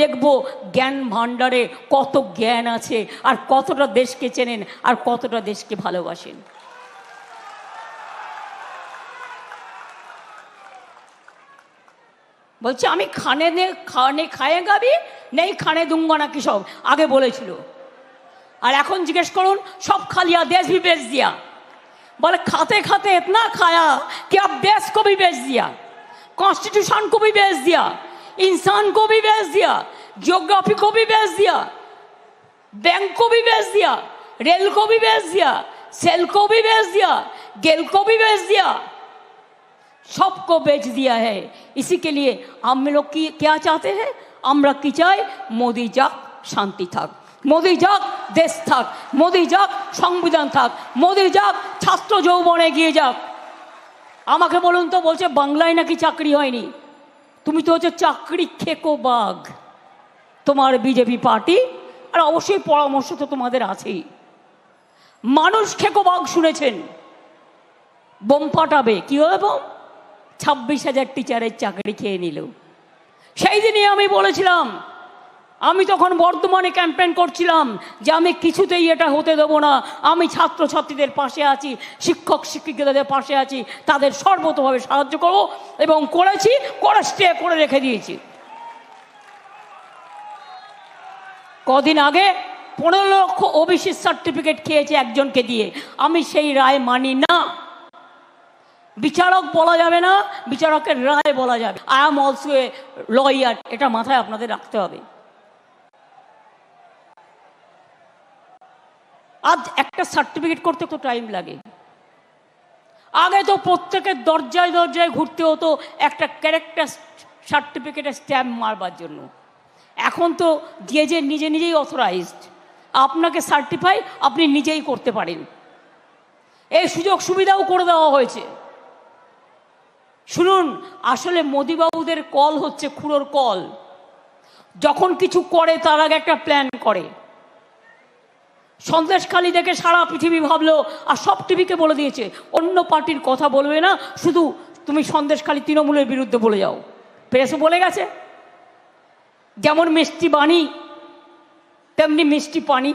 দেখবো জ্ঞান ভাণ্ডারে কত জ্ঞান আছে, আর কতটা দেশকে চেনেন, আর কতটা দেশকে ভালোবাসেন। বলছে আমি খানে খায়েগা भी नहीं खाने दूंगा ना, কি সব আগে বলেছিল। আর এখন জিজ্ঞেস করুন, সব खा लिया, देश भी बेच दिया। बोले खाते खाते इतना खाया कि अब देश को भी बेच दिया, कॉन्स्टिट्यूशन को भी बेच दिया, इंसान को भी बेच दिया, जियोग्राफी को भी बेच दिया, बैंक को भी बेच दिया, रेल को भी बेच दिया, सेल को भी बेच दिया, गेल को भी बेच दिया, सबको बेच दिया है। इसी के लिए हम लोग की क्या चाहते हैं, আমরা কি চাই, মোদি যাক, শান্তি থাক, মোদি যাক, দেশ থাক, মোদি যাক, সংবিধান থাক, মোদি যাক, ছাত্র যৌবনে এগিয়ে যাক। আমাকে বলুন তো, বলছে বাংলায় নাকি চাকরি হয়নি। তুমি তো হচ্ছে চাকরি খেকো বাঘ, তোমার বিজেপি পার্টি, আর অবশ্যই পরামর্শ তো তোমাদের আছেই। মানুষ খেকো বাঘ শুনেছেন, বোম ফাটাবে, কি হবে বোম, 26,000 টিচারের চাকরি খেয়ে নিল। সেই দিনই আমি বলেছিলাম, আমি তখন বর্ধমানে ক্যাম্পেইন করছিলাম যে আমি কিছুতেই এটা হতে দেবো না, আমি ছাত্রছাত্রীদের পাশে আছি, শিক্ষক শিক্ষিকাদের পাশে আছি, তাদের সর্বতভাবে সাহায্য করব, এবং করেছি, করে স্টে করে রেখে দিয়েছি। কদিন আগে 15 লক্ষ ওবিসি সার্টিফিকেট খেয়েছে একজনকে দিয়ে। আমি সেই রায় মানি না। বিচারক বলা যাবে না, বিচারকের রায় বলা যাবে। I am also a lawyer, এটা মাথায় আপনাদের রাখতে হবে। আজ একটা সার্টিফিকেট করতে তো টাইম লাগে। আগে তো প্রত্যেকের দরজায় দরজায় ঘুরতে হতো একটা ক্যারেক্টার সার্টিফিকেটের স্ট্যাম্প মারবার জন্য। এখন তো যে নিজে নিজেই অথরাইজড, আপনাকে সার্টিফাই আপনি নিজেই করতে পারেন। এই সুযোগ সুবিধাও করে দেওয়া হয়েছে। শুনুন, আসলে মোদিবাবুদের কল হচ্ছে খুঁড়োর কল। যখন কিছু করে তার আগে একটা প্ল্যান করে। সন্দেশখালি দেখে সারা পৃথিবী ভাবলো, আর সব টিভিকে বলে দিয়েছে অন্য পার্টির কথা বলবে না, শুধু তুমি সন্দেশখালি তৃণমূলের বিরুদ্ধে বলে যাও। প্রেসও বলে গেছে, যেমন মিষ্টি বাণী তেমনি মিষ্টি পানি।